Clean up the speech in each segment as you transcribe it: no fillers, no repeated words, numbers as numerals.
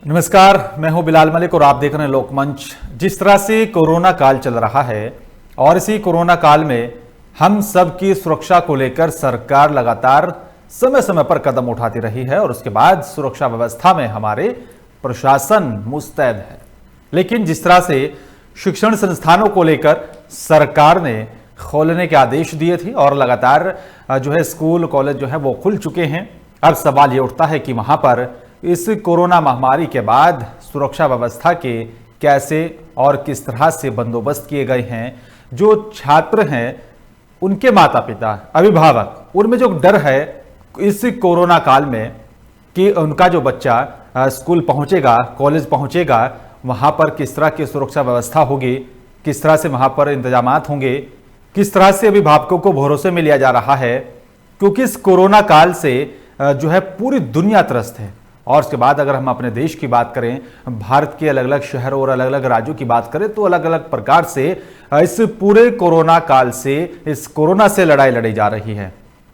नमस्कार, मैं हूं बिलाल मलिक और आप देख रहे हैं लोकमंच। जिस तरह से कोरोना काल चल रहा है और इसी कोरोना काल में हम सब की सुरक्षा को लेकर सरकार लगातार समय समय पर कदम उठाती रही है और उसके बाद सुरक्षा व्यवस्था में हमारे प्रशासन मुस्तैद है। लेकिन जिस तरह से शिक्षण संस्थानों को लेकर सरकार ने खोलने के आदेश दिए थे और लगातार जो है स्कूल कॉलेज जो है वो खुल चुके हैं, अब सवाल ये उठता है कि वहां पर इस कोरोना महामारी के बाद सुरक्षा व्यवस्था के कैसे और किस तरह से बंदोबस्त किए गए हैं। जो छात्र हैं, उनके माता पिता, अभिभावक, उनमें जो डर है इस कोरोना काल में कि उनका जो बच्चा स्कूल पहुंचेगा, कॉलेज पहुंचेगा, वहां पर किस तरह की सुरक्षा व्यवस्था होगी, किस तरह से वहां पर इंतजामात होंगे, किस तरह से अभिभावकों को भरोसे में लिया जा रहा है, क्योंकि इस कोरोना काल से जो है पूरी दुनिया त्रस्त है। और उसके बाद अगर हम अपने देश की बात करें, भारत के अलग अलग शहरों और अलग अलग राज्यों की बात करें, तो अलग अलग प्रकार से इस पूरे कोरोना काल से, इस कोरोना से लड़ाई लड़ी जा रही है।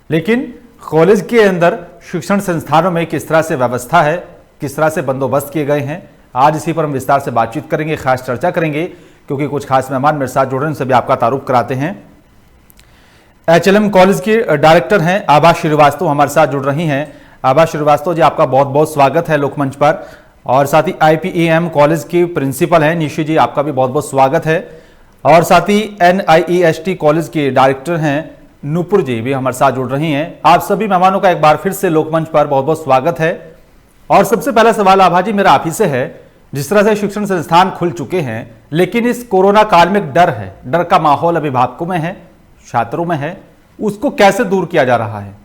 लेकिन कॉलेज के अंदर शिक्षण संस्थानों में किस तरह से व्यवस्था है, किस तरह से बंदोबस्त किए गए हैं, आज इसी पर हम विस्तार से बातचीत करेंगे, खास चर्चा करेंगे, क्योंकि कुछ खास मेहमान मेरे साथ जुड़ रहे हैं, उनसे भी आपका तारुफ कराते हैं। HLM कॉलेज के डायरेक्टर हैं आभा श्रीवास्तव हमारे साथ जुड़ रही हैं। आभा श्रीवास्तव जी, आपका बहुत बहुत स्वागत है लोकमंच पर। और साथ ही IPEM कॉलेज की प्रिंसिपल हैं निशी जी, आपका भी बहुत बहुत स्वागत है। और साथ ही NIEST कॉलेज के डायरेक्टर हैं नूपुर जी भी हमारे साथ जुड़ रही हैं। आप सभी मेहमानों का एक बार फिर से लोकमंच पर बहुत बहुत स्वागत है। और सबसे पहला सवाल आभा जी मेरा आप ही से है, जिस तरह से शिक्षण संस्थान खुल चुके हैं, लेकिन इस कोरोना काल में एक डर है, डर का माहौल अभिभावकों में है, छात्रों में है, उसको कैसे दूर किया जा रहा है?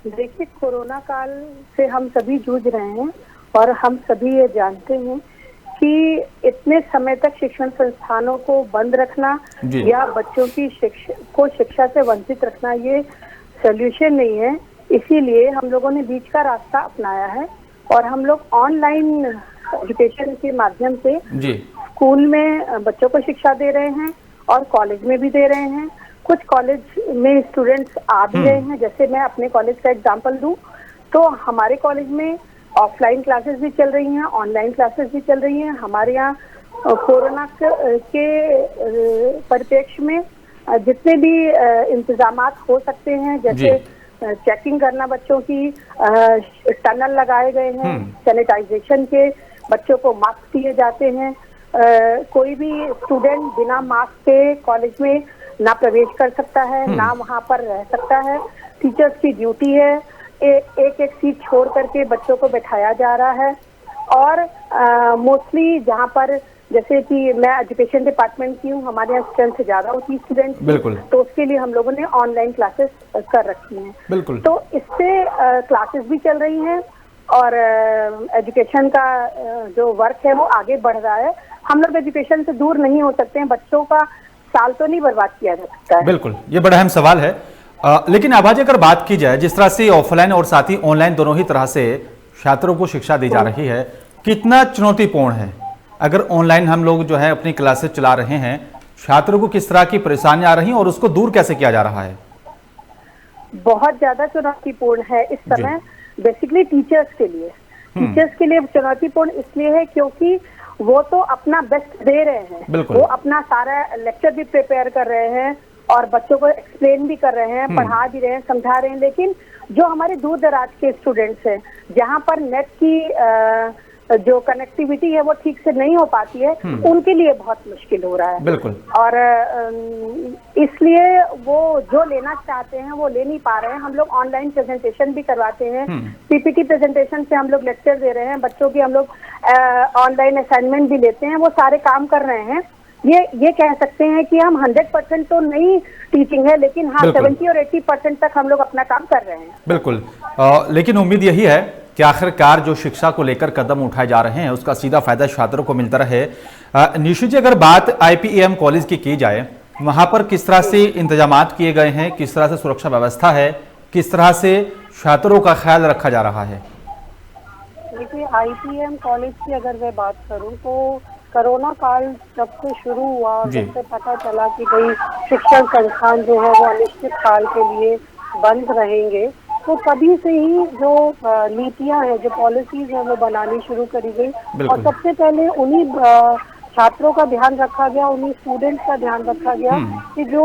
देखिए, कोरोना काल से हम सभी जूझ रहे हैं और हम सभी ये जानते हैं कि इतने समय तक शिक्षण संस्थानों को बंद रखना या बच्चों की शिक्षा से वंचित रखना ये सॉल्यूशन नहीं है। इसीलिए हम लोगों ने बीच का रास्ता अपनाया है और हम लोग ऑनलाइन एजुकेशन के माध्यम से स्कूल में बच्चों को शिक्षा दे रहे हैं और कॉलेज में भी दे रहे हैं। कुछ कॉलेज में स्टूडेंट्स आ भी रहे हैं। जैसे मैं अपने कॉलेज का एग्जांपल दूं तो हमारे कॉलेज में ऑफलाइन क्लासेस भी चल रही हैं, ऑनलाइन क्लासेस भी चल रही हैं। हमारे यहाँ कोरोना के परिप्रेक्ष्य में जितने भी इंतजामात हो सकते हैं, जैसे चेकिंग करना बच्चों की, टनल लगाए गए हैं, सैनिटाइजेशन के, बच्चों को मास्क दिए जाते हैं। कोई भी स्टूडेंट बिना मास्क के कॉलेज में ना प्रवेश कर सकता है, ना वहाँ पर रह सकता है। टीचर्स की ड्यूटी है एक एक सीट छोड़ करके बच्चों को बैठाया जा रहा है। और मोस्टली जहाँ पर, जैसे कि मैं एजुकेशन डिपार्टमेंट की हूँ, हमारे यहाँ स्ट्रेंथ से ज्यादा होती है स्टूडेंट्स, बिल्कुल, तो उसके लिए हम लोगों ने ऑनलाइन क्लासेस कर रखी हैं। बिल्कुल, तो इससे क्लासेस भी चल रही हैं और एजुकेशन का जो वर्क है वो आगे बढ़ रहा है। हम लोग एजुकेशन से दूर नहीं हो सकते हैं, बच्चों का साल तो नहीं बर्बाद किया जा सकता है। बिल्कुल, ये बड़ा अहम सवाल है। लेकिन आभा जी, अगर बात की जाए जिस तरह से ऑफलाइन और साथ ही ऑनलाइन दोनों ही तरह से छात्रों को शिक्षा दी जा रही है, कितना चुनौतीपूर्ण है? अगर ऑनलाइन हम लोग जो है अपनी क्लासेस चला रहे हैं, छात्रों को किस तरह की परेशानियां आ रही हैं और उसको दूर कैसे किया जा रहा है? बहुत ज्यादा चुनौतीपूर्ण है इस समय, बेसिकली टीचर्स के लिए। टीचर्स के लिए चुनौतीपूर्ण इसलिए है क्योंकि वो तो अपना बेस्ट दे रहे हैं, वो अपना सारा लेक्चर भी प्रिपेयर कर रहे हैं और बच्चों को एक्सप्लेन भी कर रहे हैं, पढ़ा भी रहे हैं, समझा रहे हैं। लेकिन जो हमारे दूर दराज के स्टूडेंट्स हैं, जहाँ पर नेट की जो कनेक्टिविटी है वो ठीक से नहीं हो पाती है, उनके लिए बहुत मुश्किल हो रहा है। बिल्कुल। और इसलिए वो जो लेना चाहते हैं वो ले नहीं पा रहे हैं। हम लोग ऑनलाइन प्रेजेंटेशन भी करवाते हैं, PPT प्रेजेंटेशन से हम लोग लेक्चर दे रहे हैं, बच्चों की हम लोग ऑनलाइन असाइनमेंट भी लेते हैं, वो सारे काम कर रहे हैं। ये कह सकते हैं कि हम 100% तो नहीं टीचिंग है, लेकिन हाँ 70 और 80% तक हम लोग अपना काम कर रहे हैं। बिल्कुल। लेकिन उम्मीद यही है कि आखिरकार जो शिक्षा को लेकर कदम उठाए जा रहे हैं उसका सीधा फायदा छात्रों को मिलता रहे। निशु जी, अगर बात IPEM कॉलेज की जाए, वहां पर किस तरह से इंतजामात किए गए हैं, किस तरह से सुरक्षा व्यवस्था है, किस तरह से छात्रों का ख्याल रखा जा रहा है? देखिए, IPEM कॉलेज की अगर मैं बात करूं तो कोरोना काल जब से शुरू हुआ और जब से पता चला कि भाई शिक्षण संस्थान जो है वो अनिश्चित काल के लिए बंद रहेंगे, तो तभी से ही जो नीतियां हैं, जो पॉलिसीज हैं, वो बनानी शुरू करी गई। और सबसे पहले उन्हीं छात्रों का ध्यान रखा गया, उन्हीं स्टूडेंट्स का ध्यान रखा गया कि जो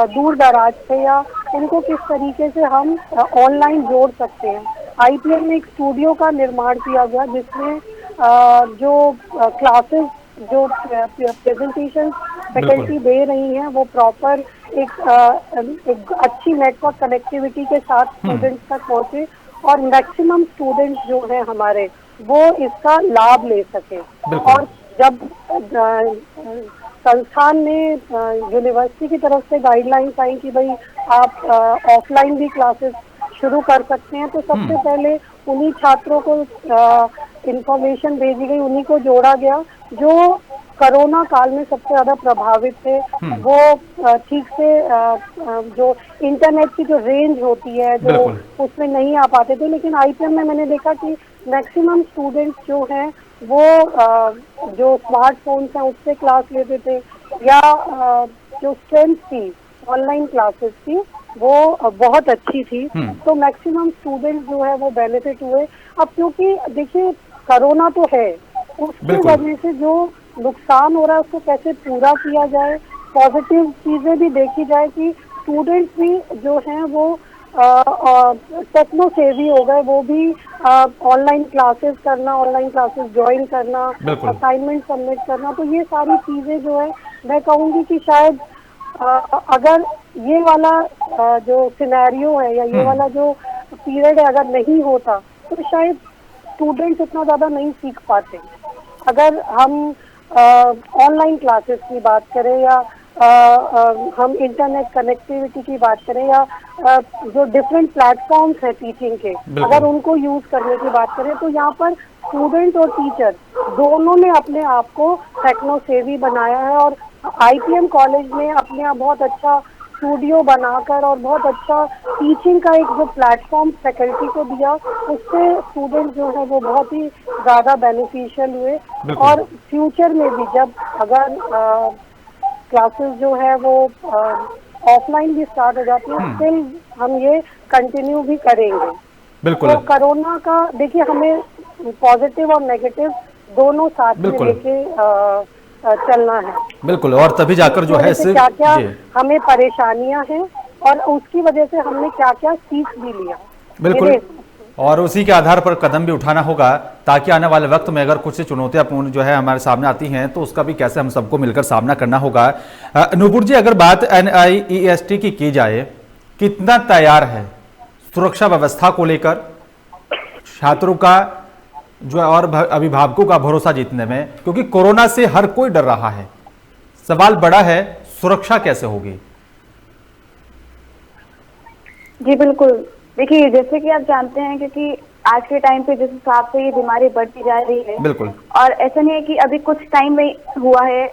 दूर दराज थे या उनको किस तरीके से हम ऑनलाइन जोड़ सकते हैं। आईपीएम में एक स्टूडियो का निर्माण किया गया जिसमें जो क्लासेस, जो प्रेजेंटेशन फैकल्टी दे रही हैं, वो प्रॉपर एक अच्छी नेटवर्क कनेक्टिविटी के साथ स्टूडेंट्स तक पहुंचे और मैक्सिमम स्टूडेंट्स जो हैं हमारे वो इसका लाभ ले सके। और जब संस्थान में यूनिवर्सिटी की तरफ से गाइडलाइंस आई कि भाई आप ऑफलाइन भी क्लासेस शुरू कर सकते हैं, तो सबसे पहले उन्हीं छात्रों को इंफॉर्मेशन भेजी गई, उन्हीं को जोड़ा गया जो कोरोना काल में सबसे ज्यादा प्रभावित थे। वो ठीक से जो इंटरनेट की जो रेंज होती है जो उसमें नहीं आ पाते थे, लेकिन आईपीएम में मैंने देखा कि मैक्सिमम स्टूडेंट्स जो हैं वो जो स्मार्टफोन्स हैं उससे क्लास लेते थे, या जो स्ट्रेंथ थी ऑनलाइन क्लासेस की वो बहुत अच्छी थी। तो मैक्सिमम स्टूडेंट्स जो है वो बेनिफिट हुए। अब क्योंकि देखिए कोरोना तो है, उसकी वजह से जो नुकसान हो रहा है उसको कैसे पूरा किया जाए, पॉजिटिव चीजें भी देखी जाए कि स्टूडेंट्स भी जो हैं वो टेक्नो सेवी हो गए, वो भी ऑनलाइन क्लासेस करना, ऑनलाइन क्लासेस ज्वाइन करना, असाइनमेंट सबमिट करना। तो ये सारी चीजें जो है मैं कहूँगी कि शायद अगर ये वाला जो सिनेरियो है या ये वाला जो पीरियड है अगर नहीं होता तो शायद स्टूडेंट्स इतना ज्यादा नहीं सीख पाते। अगर हम ऑनलाइन क्लासेस की बात करें या हम इंटरनेट कनेक्टिविटी की बात करें या जो डिफरेंट प्लेटफॉर्म्स हैं टीचिंग के, अगर उनको यूज करने की बात करें, तो यहाँ पर स्टूडेंट और टीचर दोनों ने अपने आप को टेक्नो सेवी बनाया है। और आईपीएम कॉलेज ने अपने आप बहुत अच्छा स्टूडियो बनाकर और बहुत अच्छा टीचिंग का एक जो प्लेटफॉर्म फैकल्टी को दिया, उससे स्टूडेंट जो है वो बहुत ही ज्यादा बेनिफिशियल हुए। और फ्यूचर में भी जब अगर क्लासेस जो है वो ऑफलाइन भी स्टार्ट हो जाती है, स्टिल हम ये कंटिन्यू भी करेंगे। बिल्कुल। तो कोरोना का देखिए हमें पॉजिटिव और नेगेटिव दोनों साथ में लेके चलना है। बिल्कुल। और तभी जाकर जो है क्या क्या हमें परेशानियां हैं और उसकी वजह से हमने क्या क्या सीख भी लिया। बिल्कुल। और उसी के आधार पर कदम भी उठाना होगा ताकि आने वाले वक्त में अगर कुछ चुनौतियां पूर्ण जो है हमारे सामने आती हैं तो उसका भी कैसे हम सबको मिलकर सामना करना होगा। नूपुर जी, अगर बात NIEST की जाए, कितना तैयार है सुरक्षा व्यवस्था को लेकर छात्रों का जो है और अभिभावकों का भरोसा जीतने में, क्योंकि कोरोना से हर कोई डर रहा है, सवाल बड़ा है सुरक्षा कैसे होगी? जी बिल्कुल। देखिए जैसे कि आप जानते हैं क्योंकि आज के टाइम पे जिस हिसाब से ये बीमारी बढ़ती जा रही है, बिल्कुल, और ऐसा नहीं है कि अभी कुछ टाइम में हुआ है,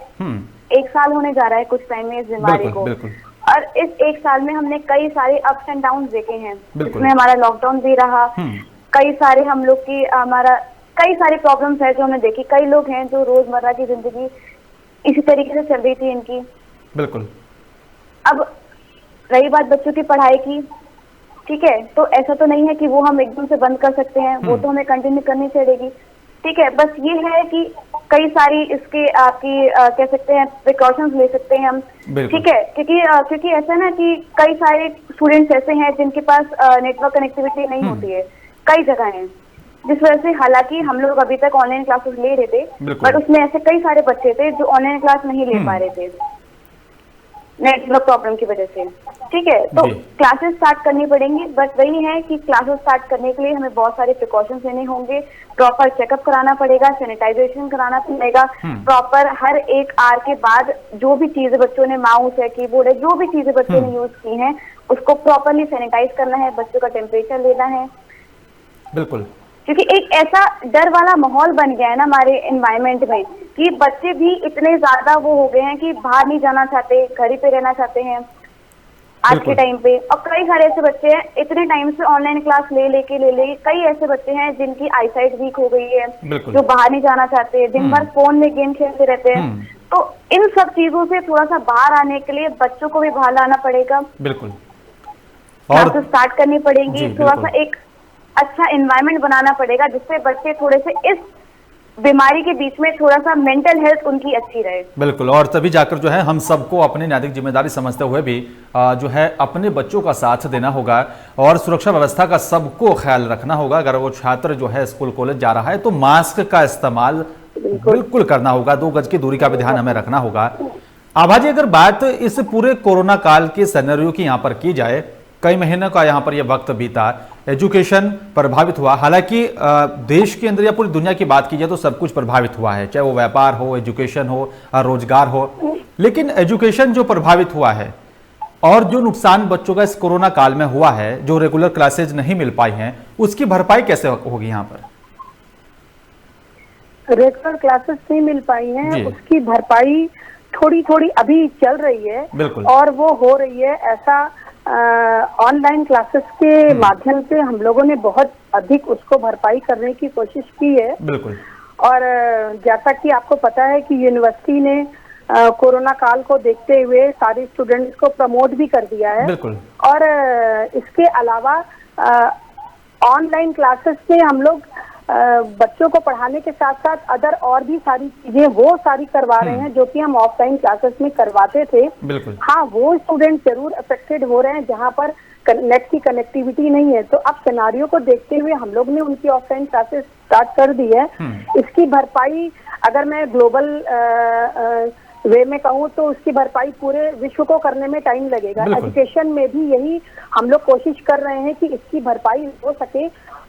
1 साल होने जा रहा है कुछ टाइम में इस बीमारी को। बिल्कुल। और इस 1 साल में हमने कई सारे अप्स एंड डाउन देखे हैं, जिसमें हमारा लॉकडाउन भी रहा, कई सारे हम लोग की हमारा कई सारी प्रॉब्लम्स है जो हमने देखी। कई लोग हैं जो रोजमर्रा की जिंदगी इसी तरीके से चल रही थी इनकी। बिल्कुल। अब रही बात बच्चों की पढ़ाई की, ठीक है, तो ऐसा तो नहीं है कि वो हम एकदम से बंद कर सकते हैं, वो तो हमें कंटिन्यू करनी पड़ेगी, ठीक है। बस ये है कि कई सारी इसके आपकी कह सकते हैं प्रिकॉशंस ले सकते हैं हम, ठीक है, क्योंकि ऐसा ना कि कई सारे स्टूडेंट्स ऐसे हैं जिनके पास नेटवर्क कनेक्टिविटी नहीं होती है, कई जगह हैं, जिस वजह से हालांकि हम लोग अभी तक ऑनलाइन क्लासेस ले रहे थे, बट उसमें ऐसे कई सारे बच्चे थे जो ऑनलाइन क्लास नहीं ले पा रहे थे नेटवर्क प्रॉब्लम की वजह से, ठीक है। तो क्लासेस स्टार्ट करनी पड़ेंगी, बट वही है कि क्लासेस स्टार्ट करने के लिए हमें बहुत सारे प्रिकॉशंस लेने होंगे, प्रॉपर चेकअप कराना पड़ेगा, सैनिटाइजेशन कराना पड़ेगा, प्रॉपर हर 1 आवर के बाद जो भी चीजें बच्चों ने, माउस है, कीबोर्ड है, जो भी चीजें बच्चों ने यूज की हैं उसको प्रॉपरली सैनिटाइज करना है, बच्चों का टेम्परेचर लेना है। बिल्कुल। क्योंकि एक ऐसा डर वाला माहौल बन गया है ना हमारे एनवायरनमेंट में कि बच्चे भी इतने ज्यादा वो हो गए हैं कि बाहर नहीं जाना चाहते, घर ही पे रहना चाहते हैं आज के टाइम पे। और कई सारे ऐसे बच्चे हैं इतने टाइम से ऑनलाइन क्लास ले लेके कई ऐसे बच्चे हैं जिनकी आईसाइट वीक हो गई है, जो बाहर नहीं जाना चाहते, दिन भर फोन में गेम खेलते रहते हैं। तो इन सब चीजों से थोड़ा सा बाहर आने के लिए बच्चों को भी बाहर लाना पड़ेगा। बिल्कुल। क्लासेस स्टार्ट करनी पड़ेगी, जी, थोड़ा बिल्कुल। सा एक अच्छा एनवायरनमेंट बनाना पड़ेगा जिससे बच्चे थोड़े से इस बीमारी के बीच में थोड़ा सा मेंटल हेल्थ उनकी अच्छी रहे। बिल्कुल, और तभी जाकर जो है हम सबको अपनी नैतिक जिम्मेदारी समझते हुए भी जो है अपने बच्चों का साथ देना होगा और सुरक्षा व्यवस्था का सबको ख्याल रखना होगा। अगर वो छात्र जो है स्कूल कॉलेज जा रहा है तो मास्क का इस्तेमाल बिल्कुल करना होगा, 2 गज की दूरी का भी ध्यान हमें रखना होगा। आभा जी, अगर बात इस पूरे कोरोना काल के सिनेरियो की यहाँ पर की जाए, कई महीनों का यहाँ पर यह वक्त बीता, एजुकेशन प्रभावित हुआ। हालांकि देश के अंदर या पूरी दुनिया की बात की जाए तो सब कुछ प्रभावित हुआ है, चाहे वो व्यापार हो, एजुकेशन हो, रोजगार हो। लेकिन एजुकेशन जो प्रभावित हुआ है और जो नुकसान बच्चों का इस कोरोना काल में हुआ है, जो रेगुलर क्लासेज नहीं मिल पाई हैं, उसकी भरपाई कैसे होगी यहाँ पर? रेगुलर क्लासेस नहीं मिल पाई हैं, उसकी भरपाई थोड़ी थोड़ी अभी चल रही है। बिल्कुल। और वो हो रही है ऐसा ऑनलाइन क्लासेस के माध्यम से हम लोगों ने बहुत अधिक उसको भरपाई करने की कोशिश की है। बिल्कुल। और जैसा कि आपको पता है कि यूनिवर्सिटी ने कोरोना काल को देखते हुए सारे स्टूडेंट्स को प्रमोट भी कर दिया है। बिल्कुल। और इसके अलावा ऑनलाइन क्लासेस से हम लोग बच्चों को पढ़ाने के साथ साथ अदर और भी सारी चीजें वो सारी करवा रहे हैं जो कि हम ऑफलाइन क्लासेस में करवाते थे। बिल्कुल। हाँ, वो स्टूडेंट जरूर अफेक्टेड हो रहे हैं जहाँ पर नेट की कनेक्टिविटी नहीं है। तो अब सिनेरियो को देखते हुए हम लोग ने उनकी ऑफलाइन क्लासेस स्टार्ट कर दी है। इसकी भरपाई अगर मैं ग्लोबल वे में कहूँ तो उसकी भरपाई पूरे विश्व को करने में टाइम लगेगा। एजुकेशन में भी यही हम लोग कोशिश कर रहे हैं कि इसकी भरपाई हो सके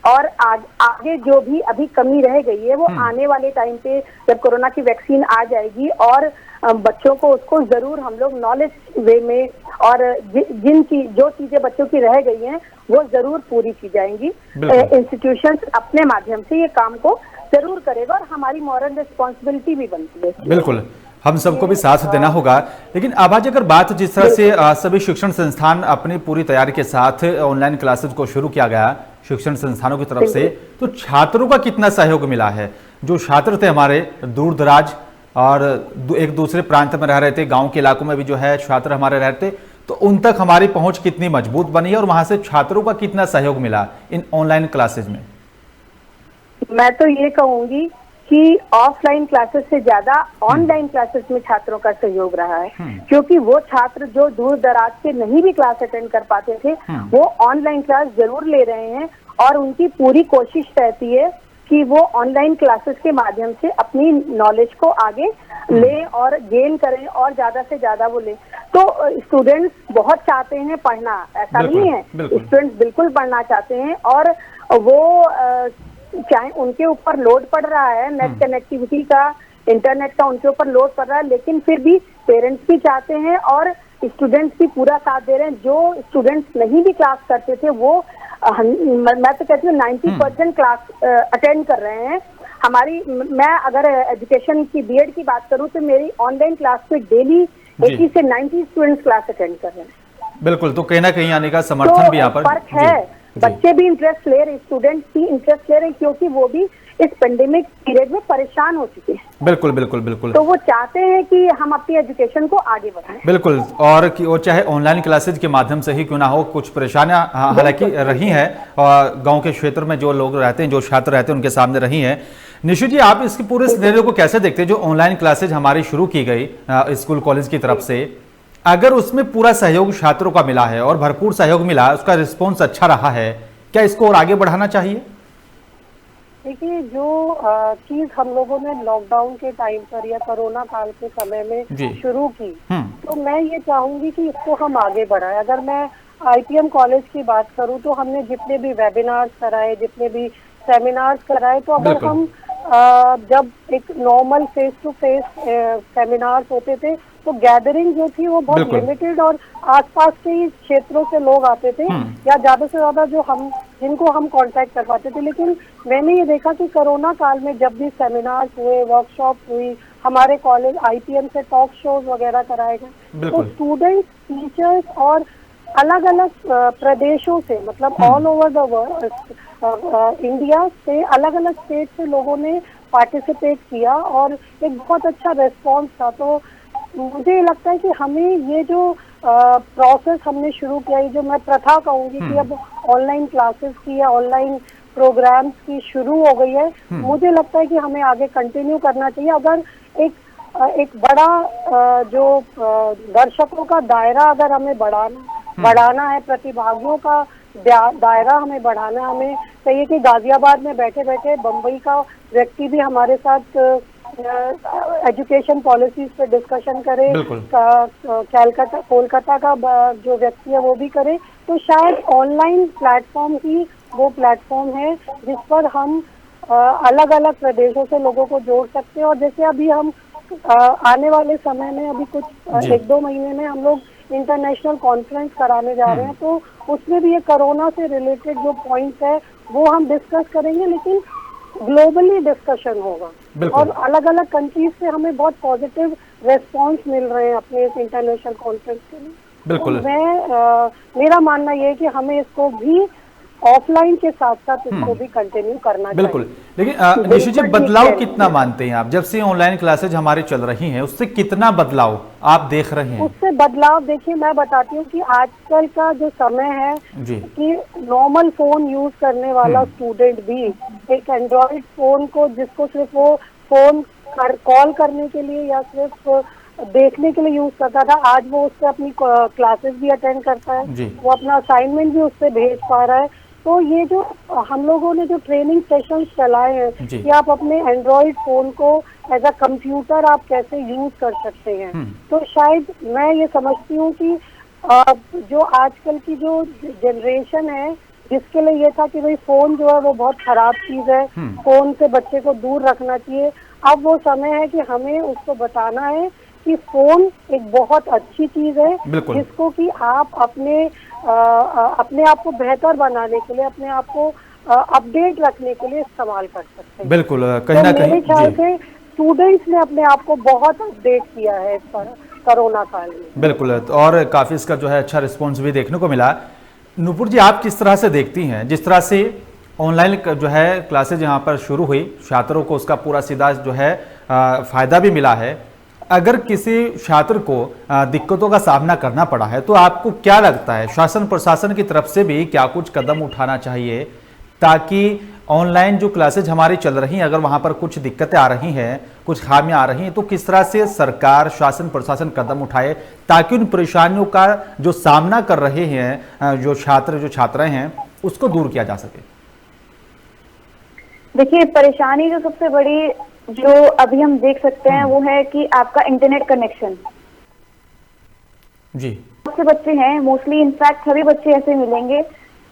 और आगे जो भी अभी कमी रह गई है वो आने वाले टाइम पे जब कोरोना की वैक्सीन आ जाएगी और बच्चों को उसको जरूर हम लोग नॉलेज वे में और जो चीजें बच्चों की रह गई हैं वो जरूर पूरी की जाएंगी। इंस्टीट्यूशंस अपने माध्यम से ये काम को जरूर करेगा और हमारी मॉरल रिस्पॉन्सिबिलिटी भी बनती है। बिल्कुल, हम सबको भी साथ देना होगा। लेकिन आभा जी, अगर बात जिस तरह से सभी शिक्षण संस्थान अपनी पूरी तैयारी के साथ ऑनलाइन क्लासेस को शुरू किया गया शिक्षण संस्थानों की तरफ से, तो छात्रों का कितना सहयोग मिला है? जो छात्र थे हमारे दूर दराज और एक दूसरे प्रांत में रह रहे थे, गांव के इलाकों में भी जो है छात्र हमारे रहते, तो उन तक हमारी पहुंच कितनी मजबूत बनी है और वहां से छात्रों का कितना सहयोग मिला इन ऑनलाइन क्लासेज में? मैं तो ये कहूंगी कि ऑफलाइन क्लासेस से ज्यादा ऑनलाइन क्लासेस में छात्रों का सहयोग रहा है, क्योंकि वो छात्र जो दूर दराज से नहीं भी क्लास अटेंड कर पाते थे वो ऑनलाइन क्लास जरूर ले रहे हैं और उनकी पूरी कोशिश रहती है कि वो ऑनलाइन क्लासेस के माध्यम से अपनी नॉलेज को आगे ले और गेन करें और ज्यादा से ज्यादा वो ले। तो स्टूडेंट्स बहुत चाहते हैं पढ़ना, ऐसा नहीं है, स्टूडेंट्स बिल्कुल पढ़ना चाहते हैं और वो चाहे उनके ऊपर लोड पड़ रहा है नेट कनेक्टिविटी का, इंटरनेट का उनके ऊपर लोड पड़ रहा है, लेकिन फिर भी पेरेंट्स भी चाहते हैं और स्टूडेंट्स भी पूरा साथ दे रहे हैं। जो स्टूडेंट्स नहीं भी क्लास करते थे वो मैं तो कहती हूँ 90% क्लास अटेंड कर रहे हैं। मैं अगर एजुकेशन की बीएड की बात करूँ तो मेरी ऑनलाइन क्लास में डेली 80 से 90 स्टूडेंट्स क्लास अटेंड कर रहे हैं। बिल्कुल, तो कहीं ना कहीं आने का समर्थन भी यहाँ पर फर्क है। बच्चे भी इंटरेस्ट ले रहे, स्टूडेंट्स भी इंटरेस्ट ले रहे हैं क्योंकि वो भी इस पेंडेमिक पीरियड में परेशान हो चुके हैं। बिल्कुल बिल्कुल बिल्कुल। तो वो चाहते हैं कि हम अपनी एजुकेशन को आगे बढ़ाएं। बिल्कुल, और कि वो चाहे ऑनलाइन क्लासेज के माध्यम से ही क्यों ना हो, कुछ परेशानियां हालांकि रही हैं और गांव के क्षेत्र में जो लोग रहते हैं, जो छात्र रहते हैं, उनके सामने रही हैं। निशु जी, आप इसके पूरे सिनेरियो को कैसे देखते हैं? जो ऑनलाइन क्लासेज हमारी शुरू की गई स्कूल कॉलेज की तरफ से, अगर उसमें पूरा सहयोग छात्रों का मिला है और भरपूर सहयोग मिला, उसका रिस्पॉन्स अच्छा रहा है, क्या इसको और आगे बढ़ाना चाहिए? देखिए, जो चीज हम लोगों ने लॉकडाउन के टाइम पर या कोरोना काल के समय में शुरू की, तो मैं ये चाहूंगी कि इसको हम आगे बढ़ाएं। अगर मैं आईपीएम कॉलेज की बात करूं तो हमने जितने भी वेबिनार्स कराए, जितने भी सेमिनार्स कराए, तो अगर हम जब एक normal face to face seminars होते थे तो गैदरिंग जो थी वो बहुत लिमिटेड और आसपास के ही क्षेत्रों से लोग आते थे या ज्यादा से ज्यादा जिनको हम कांटेक्ट कर पाते थे। लेकिन मैंने ये देखा कि कोरोना काल में जब भी सेमिनार्स हुए, वर्कशॉप हुई, हमारे कॉलेज आईपीएम से टॉक शोज वगैरह कराए गए, तो स्टूडेंट्स, टीचर्स और अलग अलग प्रदेशों से, मतलब all over the world, India से अलग अलग स्टेट से लोगों ने पार्टिसिपेट किया और एक बहुत अच्छा रेस्पॉन्स था। तो मुझे लगता है कि हमें ये जो प्रोसेस हमने शुरू किया है, जो मैं प्रथा कहूंगी कि अब ऑनलाइन क्लासेस की या ऑनलाइन प्रोग्राम्स की शुरू हो गई है, मुझे लगता है कि हमें आगे कंटिन्यू करना चाहिए। अगर एक बड़ा जो दर्शकों का दायरा अगर हमें बढ़ाना है, प्रतिभागियों का दायरा हमें बढ़ाना है, हमें चाहिए कि गाजियाबाद में बैठे बैठे बम्बई का व्यक्ति भी हमारे साथ एजुकेशन पॉलिसीज पे डिस्कशन करे, कोलकाता का जो व्यक्ति है वो भी करे। तो शायद ऑनलाइन प्लेटफॉर्म ही वो प्लेटफॉर्म है जिस पर हम अलग अलग प्रदेशों से लोगों को जोड़ सकते हैं। और जैसे अभी हम आने वाले समय में अभी कुछ 1-2 महीने में हम लोग इंटरनेशनल कॉन्फ्रेंस कराने जा रहे हैं, तो उसमें भी ये कोरोना से रिलेटेड जो पॉइंट्स है वो हम डिस्कस करेंगे, लेकिन ग्लोबली डिस्कशन होगा। और अलग अलग कंट्रीज से हमें बहुत पॉजिटिव रेस्पॉन्स मिल रहे हैं अपने इस इंटरनेशनल कॉन्फ्रेंस के लिए। बिल्कुल। तो मेरा मानना यह है कि हमें इसको भी ऑफलाइन के साथ साथ इसको भी कंटिन्यू करना चाहिए। बिल्कुल। लेकिन निशि जी, बदलाव कितना मानते हैं आप? जब से ऑनलाइन क्लासेज हमारी चल रही हैं, उससे कितना बदलाव आप देख रहे हैं? उससे बदलाव देखिए, मैं बताती हूँ कि आजकल का जो समय है कि नॉर्मल फोन यूज करने वाला स्टूडेंट भी एक एंड्रॉइड फोन को, जिसको सिर्फ वो फोन कॉल करने के लिए या सिर्फ देखने के लिए यूज करता था, आज वो उससे अपनी क्लासेस भी अटेंड करता है, वो अपना असाइनमेंट भी उससे भेज पा रहा है। तो ये जो हम लोगों ने जो ट्रेनिंग सेशंस चलाए हैं कि आप अपने एंड्रॉइड फोन को एज अ कंप्यूटर आप कैसे यूज कर सकते हैं, तो शायद मैं ये समझती हूँ कि जो आजकल की जो जनरेशन है जिसके लिए ये था कि भाई फोन जो है वो बहुत खराब चीज है, फोन से बच्चे को दूर रखना चाहिए, अब वो समय है कि हमें उसको बताना है कि फोन एक बहुत अच्छी चीज है जिसको कि आप अपने आप को बेहतर बनाने के लिए, अपने आप को अपडेट रखने के लिए इस्तेमाल कर सकते हैं। बिल्कुल। कहीं ना कहीं मेरे ख्याल से स्टूडेंट्स ने अपने आप को बहुत अपडेट किया है इस पर कोरोना काल में। बिल्कुल, और काफी इसका जो है अच्छा रिस्पॉन्स भी देखने को मिला। नूपुर जी, आप किस तरह से देखती हैं, जिस तरह से ऑनलाइन जो है क्लासेज यहाँ पर शुरू हुई, छात्रों को उसका पूरा सीधा जो है फायदा भी मिला है, अगर किसी छात्र को दिक्कतों का सामना करना पड़ा है, तो आपको क्या लगता है शासन प्रशासन की तरफ से भी क्या कुछ कदम उठाना चाहिए ताकि ऑनलाइन जो क्लासेज हमारी चल रही हैं, अगर वहां पर कुछ दिक्कतें आ रही हैं, कुछ खामियां आ रही हैं, तो किस तरह से सरकार, शासन प्रशासन कदम उठाए ताकि उन परेशानियों का जो सामना कर रहे हैं जो छात्र जो छात्राएं हैं उसको दूर किया जा सके? देखिए, परेशानी जो सबसे बड़ी जो अभी हम देख सकते हैं वो है कि आपका इंटरनेट कनेक्शन। जी, बहुत से बच्चे हैं, मोस्टली इनफैक्ट सभी बच्चे ऐसे मिलेंगे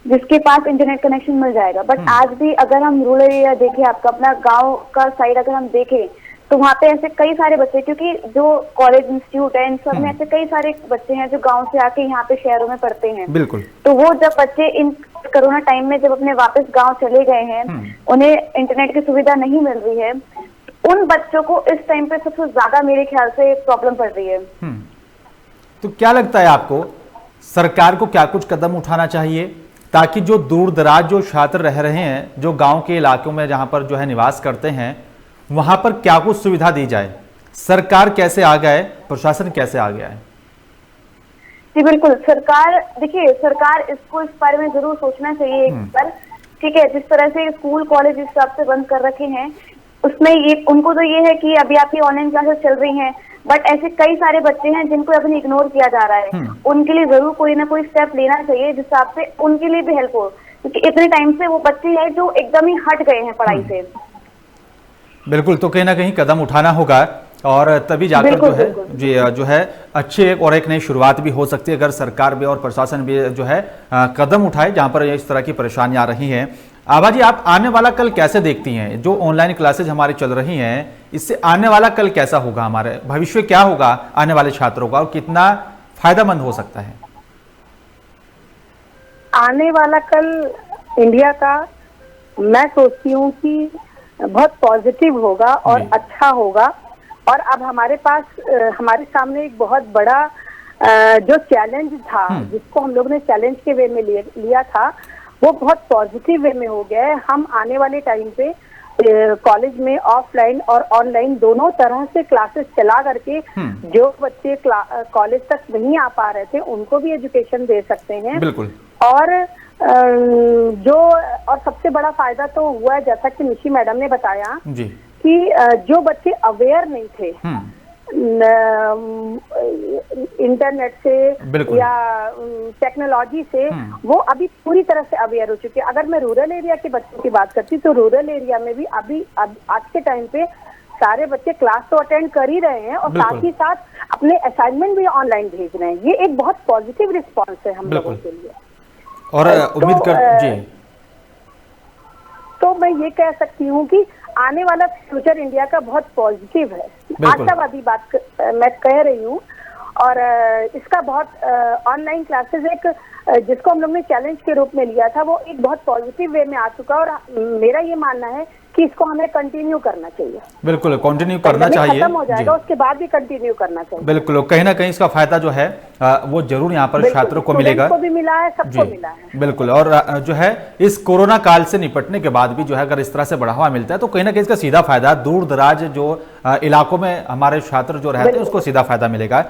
जिसके पास इंटरनेट कनेक्शन मिल जाएगा, बट आज भी अगर हम रूरल एरिया देखें, आपका अपना गांव का साइड अगर हम देखें, तो वहाँ पे ऐसे कई सारे बच्चे, क्योंकि जो कॉलेज इंस्टीट्यूट है इन सब में ऐसे कई सारे बच्चे हैं जो गांव से आके यहाँ पे शहरों में पढ़ते हैं। बिल्कुल। तो वो जब बच्चे इन कोरोना टाइम में जब अपने वापस गांव चले गए हैं, उन्हें इंटरनेट की सुविधा नहीं मिल रही है, उन बच्चों को इस टाइम पे सबसे ज्यादा मेरे ख्याल से प्रॉब्लम पड़ रही है। तो क्या लगता है आपको, सरकार को क्या कुछ कदम उठाना चाहिए ताकि जो दूर दराज जो छात्र रह रहे हैं, जो गांव के इलाकों में जहां पर जो है निवास करते हैं, वहां पर क्या कुछ सुविधा दी जाए? सरकार कैसे आ गया है, प्रशासन कैसे आ गया है? जी बिल्कुल, सरकार, देखिए सरकार इसको इस बारे में जरूर सोचना चाहिए एक बार, ठीक है। जिस तरह से स्कूल कॉलेज इस हिसाब से बंद कर रखे हैं, उसमें ये उनको तो ये है कि अभी आपकी ऑनलाइन क्लासेस चल रही हैं, बट ऐसे कई सारे बच्चे हैं जिनको अभी इग्नोर किया जा रहा है, उनके लिए जरूर कोई ना कोई स्टेप लेना चाहिए जिस हिसाब से उनके लिए भी हेल्प हो, क्योंकि इतने टाइम से वो बच्चे हैं जो एकदम ही हट गए हैं पढ़ाई से। बिल्कुल, तो कहीं ना कहीं कदम उठाना होगा और तभी जाकर जो है जो है अच्छी एक और एक नई शुरुआत भी हो सकती है, अगर सरकार भी और प्रशासन भी जो है कदम उठाए जहां पर इस तरह की परेशानियां आ रही हैं। आभा जी, आप आने वाला कल कैसे देखती हैं? जो ऑनलाइन क्लासेज हमारी चल रही हैं, इससे आने वाला कल कैसा होगा, हमारे भविष्य क्या होगा आने वाले छात्रों का और कितना फायदेमंद हो सकता है? आने वाला कल इंडिया का मैं सोचती हूँ कि बहुत पॉजिटिव होगा और अच्छा होगा। और अब हमारे पास हमारे सामने एक बहुत बड़ा जो चैलेंज था, जिसको हम लोग ने चैलेंज के वे में लिया था, वो बहुत पॉजिटिव वे में हो गया है। हम आने वाले टाइम पे कॉलेज में ऑफलाइन और ऑनलाइन दोनों तरह से क्लासेस चला करके जो बच्चे कॉलेज तक नहीं आ पा रहे थे उनको भी एजुकेशन दे सकते हैं। बिल्कुल। और सबसे बड़ा फायदा तो हुआ है, जैसा कि निशी मैडम ने बताया जी, कि जो बच्चे अवेयर नहीं थे इंटरनेट से या टेक्नोलॉजी से, वो अभी पूरी तरह से अवेयर हो चुके हैं। अगर मैं रूरल एरिया के बच्चों की बात करती तो रूरल एरिया में भी अभी आज के टाइम पे सारे बच्चे क्लास तो अटेंड कर ही रहे हैं और साथ ही साथ अपने असाइनमेंट भी ऑनलाइन भेज रहे हैं। ये एक बहुत पॉजिटिव रिस्पॉन्स है हम लोगों के लिए। और उम्मीद कर जी, तो मैं ये कह सकती हूँ कि आने वाला फ्यूचर इंडिया का बहुत पॉजिटिव है, आशावादी बात मैं कह रही हूँ। और इसका बहुत ऑनलाइन क्लासेस एक जिसको हम लोग ने चैलेंज के रूप में लिया था, वो एक बहुत पॉजिटिव वे में आ चुका है और मेरा ये मानना है कि इसको हमें कंटिन्यू करना चाहिए। बिल्कुल, कंटिन्यू करना चाहिए। खत्म हो जाएगा उसके बाद भी कंटिन्यू करना चाहिए। बिल्कुल, कहीं ना कहीं इसका फायदा जो है वो जरूर यहाँ पर छात्रों को मिलेगा, को भी मिला है, सबको मिला है। बिल्कुल। और जो है इस कोरोना काल से निपटने के बाद भी जो है अगर इस तरह से बढ़ावा मिलता है तो कहीं ना कहीं इसका सीधा फायदा दूर दराज जो इलाकों में हमारे छात्र जो रहते हैं उसको सीधा फायदा मिलेगा।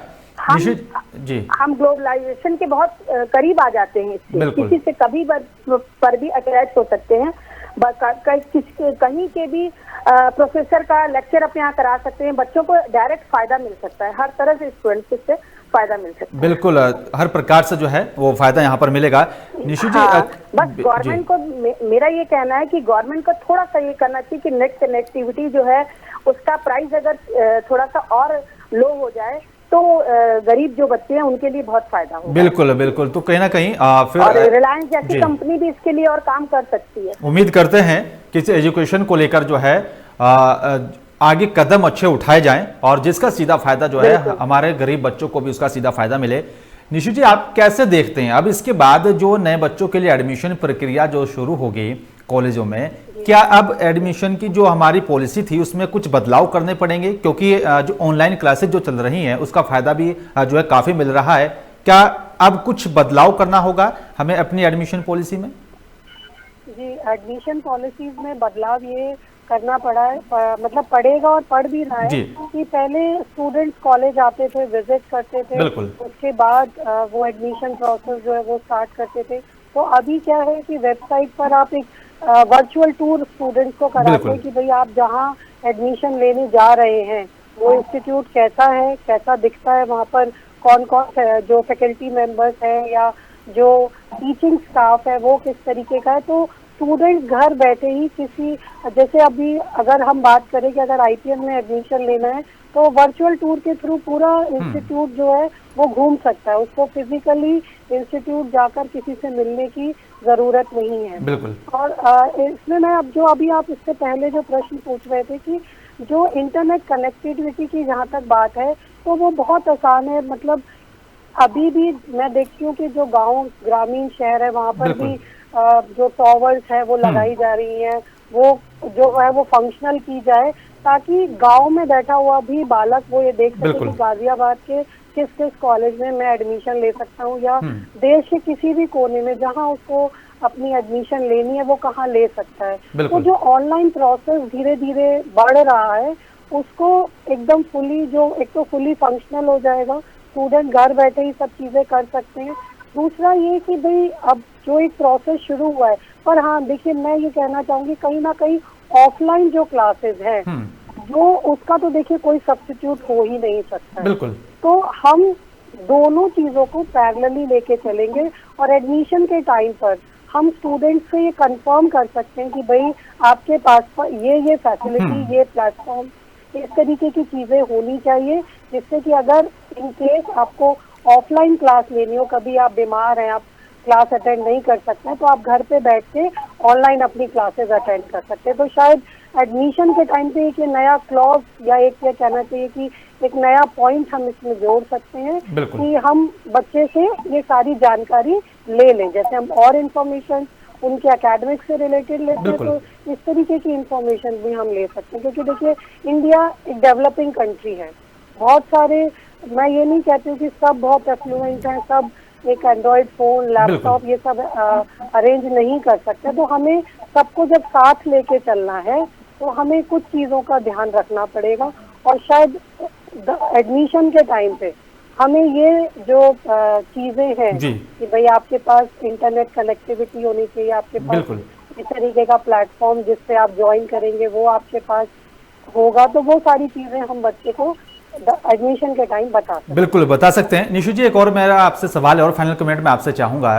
जी, हम ग्लोबलाइजेशन के बहुत करीब आ जाते हैं इससे, किसी से कभी पर भी अटैच हो सकते हैं, कहीं के भी प्रोफेसर का लेक्चर अपने यहाँ करा सकते हैं, बच्चों को डायरेक्ट फायदा मिल सकता है, हर तरह से स्टूडेंट्स से फायदा मिल सकता है। बिल्कुल, हर प्रकार से जो है वो फायदा यहाँ पर मिलेगा। निशु जी, बस गवर्नमेंट को मेरा ये कहना है कि गवर्नमेंट को थोड़ा सा ये करना चाहिए कि नेट कनेक्टिविटी जो है उसका प्राइस अगर थोड़ा सा और लो हो जाए तो गरीब जो बच्चे हैं उनके लिए बहुत फायदा होगा। बिल्कुल बिल्कुल। तो कहीं ना कहीं फिर और रिलायंस जैसी कंपनी भी इसके लिए और काम कर सकती है। उम्मीद करते हैं कि इस एजुकेशन को लेकर जो है आगे कदम अच्छे उठाए जाएं और जिसका सीधा फायदा जो है हमारे गरीब बच्चों को भी उसका सीधा फायदा मिले। निशु जी, आप कैसे देखते हैं अब इसके बाद जो नए बच्चों के लिए एडमिशन प्रक्रिया जो शुरू होगी कॉलेजों में, क्या अब एडमिशन की जो हमारी पॉलिसी थी उसमें कुछ बदलाव करने पड़ेंगे? क्योंकि जो ऑनलाइन क्लासेस जो चल रही हैं उसका फायदा भी जो है काफी मिल रहा है, क्या अब कुछ बदलाव करना होगा हमें अपनी एडमिशन पॉलिसी में? जी, एडमिशन पॉलिसीज में बदलाव ये करना पड़ा है, मतलब पड़ेगा और पड़ भी रहा है कि पहले स्टूडेंट्स कॉलेज आते थे, विजिट करते थे, उसके बाद वो एडमिशन प्रोसेस जो है वो स्टार्ट करते थे। तो अभी क्या है कि वेबसाइट पर आप एक वर्चुअल टूर स्टूडेंट्स को कराते हैं कि भाई आप जहाँ एडमिशन लेने जा रहे हैं वो इंस्टीट्यूट कैसा है, कैसा दिखता है, वहाँ पर कौन कौन जो फैकल्टी मेंबर्स हैं या जो टीचिंग स्टाफ है वो किस तरीके का है। तो स्टूडेंट घर बैठे ही किसी, जैसे अभी अगर हम बात करें कि अगर आईपीएल में एडमिशन लेना है तो वर्चुअल टूर के थ्रू पूरा इंस्टीट्यूट जो है वो घूम सकता है, उसको फिजिकली इंस्टीट्यूट जाकर किसी से मिलने की जरूरत नहीं है। बिल्कुल। और इसमें मैं अब जो अभी आप इससे पहले जो प्रश्न पूछ रहे थे कि जो इंटरनेट कनेक्टिविटी की जहाँ तक बात है तो वो बहुत आसान है। मतलब अभी भी मैं देखती हूँ कि जो गांव ग्रामीण शहर है वहाँ पर भी जो टॉवर्स है वो लगाई जा रही हैं, वो जो है वो फंक्शनल की जाए ताकि गांव में बैठा हुआ भी बालक वो ये देख सके कि गाजियाबाद के किस किस कॉलेज में मैं एडमिशन ले सकता हूँ या देश के किसी भी कोने में जहाँ उसको अपनी एडमिशन लेनी है वो कहाँ ले सकता है। तो जो ऑनलाइन प्रोसेस धीरे धीरे बढ़ रहा है उसको एकदम फुली, जो एक तो फुली फंक्शनल हो जाएगा, स्टूडेंट घर बैठे ही सब चीजें कर सकते हैं। दूसरा ये कि भाई अब जो एक प्रोसेस शुरू हुआ है, पर हाँ देखिए मैं ये कहना चाहूंगी कहीं ना कहीं ऑफलाइन जो क्लासेस है जो उसका तो देखिए कोई सब्स्टिट्यूट हो ही नहीं सकता। बिल्कुल। तो हम दोनों चीजों को पैरेलली लेके चलेंगे और एडमिशन के टाइम पर हम स्टूडेंट्स से ये कंफर्म कर सकते हैं कि भाई आपके पास ये फैसिलिटी, ये प्लेटफॉर्म, इस तरीके की चीजें होनी चाहिए जिससे कि अगर इन केस आपको ऑफलाइन क्लास लेनी हो, कभी आप बीमार हैं, आप क्लास अटेंड नहीं कर सकते हैं, तो आप घर पे बैठ के ऑनलाइन अपनी क्लासेस अटेंड कर सकते हैं। तो शायद एडमिशन के टाइम पे एक नया क्लॉज या एक ये कहना चाहिए कि एक नया पॉइंट हम इसमें जोड़ सकते हैं कि हम बच्चे से ये सारी जानकारी ले लें, जैसे हम और इन्फॉर्मेशन उनके एकेडमिक से रिलेटेड लेते हैं तो इस तरीके की इंफॉर्मेशन भी हम ले सकते हैं। क्योंकि देखिए इंडिया एक डेवलपिंग कंट्री है, बहुत सारे, मैं ये नहीं कहती हूँ कि सब बहुत एफ्लुएंट हैं, सब एक एंड्रॉयड फोन, लैपटॉप ये सब अरेंज नहीं कर सकते। तो हमें सबको जब साथ लेके चलना है तो हमें कुछ चीजों का ध्यान रखना पड़ेगा, और शायद एडमिशन के टाइम पे हमें ये जो चीजें हैं कि भाई आपके पास इंटरनेट कनेक्टिविटी होनी चाहिए, आपके पास इस तरीके का प्लेटफॉर्म जिससे आप ज्वाइन करेंगे वो आपके पास होगा, तो वो सारी चीजें हम बच्चे को एडमिशन के टाइम बता सकते हैं। बिल्कुल बता सकते हैं। निशु जी, एक और मेरा आपसे सवाल है और फाइनल कमेंट में आपसे चाहूंगा,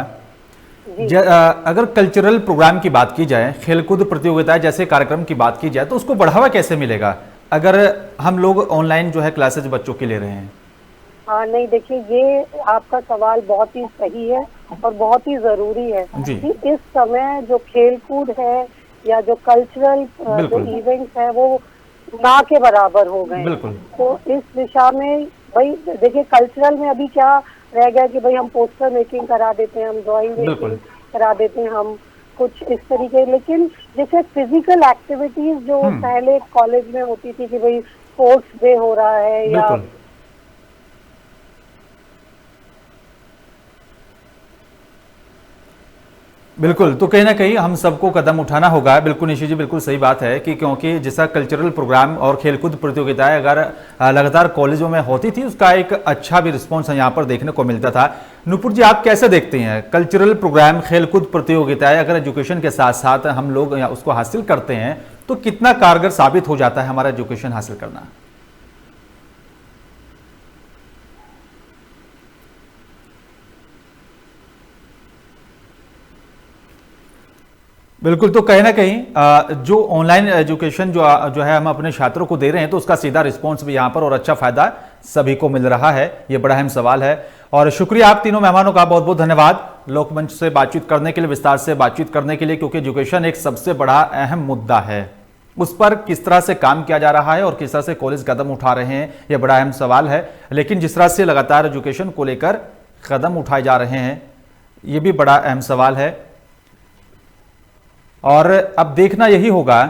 अगर कल्चरल प्रोग्राम की बात की जाए, खेलकूद प्रतियोगिता जैसे कार्यक्रम की बात की जाए, तो उसको बढ़ावा कैसे मिलेगा अगर हम लोग ऑनलाइन जो है क्लासेज बच्चों के ले रहे हैं? हाँ, नहीं देखिए, ये आपका सवाल बहुत ही सही है और बहुत ही जरूरी है कि इस समय जो खेलकूद है या जो कल्चरल जो इवेंट्स है वो ना के बराबर हो गए। तो इस दिशा में भाई देखिए, कल्चरल में अभी क्या रह गया कि भाई हम पोस्टर मेकिंग करा देते हैं, हम ड्राइंग मेकिंग करा देते हैं, हम कुछ इस तरीके, लेकिन जैसे फिजिकल एक्टिविटीज जो पहले कॉलेज में होती थी कि भाई स्पोर्ट्स डे हो रहा है या बिल्कुल, तो कहीं ना कहीं हम सबको कदम उठाना होगा। बिल्कुल निशि जी, बिल्कुल सही बात है कि क्योंकि जैसा कल्चरल प्रोग्राम और खेलकूद प्रतियोगिताएं अगर लगातार कॉलेजों में होती थी, उसका एक अच्छा भी रिस्पॉन्स यहाँ पर देखने को मिलता था। नूपुर जी, आप कैसे देखते हैं कल्चरल प्रोग्राम, खेलकूद प्रतियोगिताएं अगर एजुकेशन के साथ साथ हम लोग उसको हासिल करते हैं तो कितना कारगर साबित हो जाता है हमारा एजुकेशन हासिल करना? बिल्कुल, तो कहीं ना कहीं जो ऑनलाइन एजुकेशन जो है हम अपने छात्रों को दे रहे हैं, तो उसका सीधा रिस्पांस भी यहाँ पर और अच्छा फायदा सभी को मिल रहा है। ये बड़ा अहम सवाल है। और शुक्रिया आप तीनों मेहमानों का, बहुत बहुत धन्यवाद लोकमंच से बातचीत करने के लिए, विस्तार से बातचीत करने के लिए, क्योंकि एजुकेशन एक सबसे बड़ा अहम मुद्दा है। उस पर किस तरह से काम किया जा रहा है और किस तरह से कॉलेज कदम उठा रहे हैं, यह बड़ा अहम सवाल है। लेकिन जिस तरह से लगातार एजुकेशन को लेकर कदम उठाए जा रहे हैं, ये भी बड़ा अहम सवाल है। और अब देखना यही होगा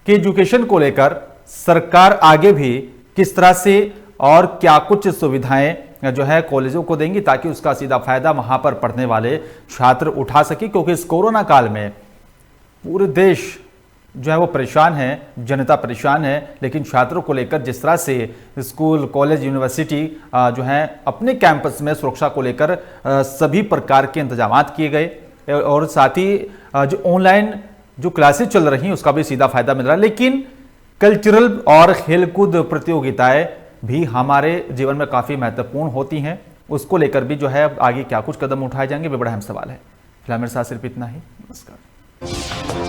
कि एजुकेशन को लेकर सरकार आगे भी किस तरह से और क्या कुछ सुविधाएं जो है कॉलेजों को देंगी, ताकि उसका सीधा फायदा वहां पर पढ़ने वाले छात्र उठा सके। क्योंकि इस कोरोना काल में पूरे देश जो है वो परेशान है, जनता परेशान है, लेकिन छात्रों को लेकर जिस तरह से स्कूल, कॉलेज, यूनिवर्सिटी जो है अपने कैंपस में सुरक्षा को लेकर सभी प्रकार के इंतजाम किए गए, और साथ ही जो ऑनलाइन जो क्लासेस चल रही हैं उसका भी सीधा फायदा मिल रहा है। लेकिन कल्चरल और खेलकूद प्रतियोगिताएं भी हमारे जीवन में काफ़ी महत्वपूर्ण होती हैं। उसको लेकर भी जो है आगे क्या कुछ कदम उठाए जाएंगे, वे बड़ा अहम सवाल है। फिलहाल मेरे साथ सिर्फ इतना ही। नमस्कार।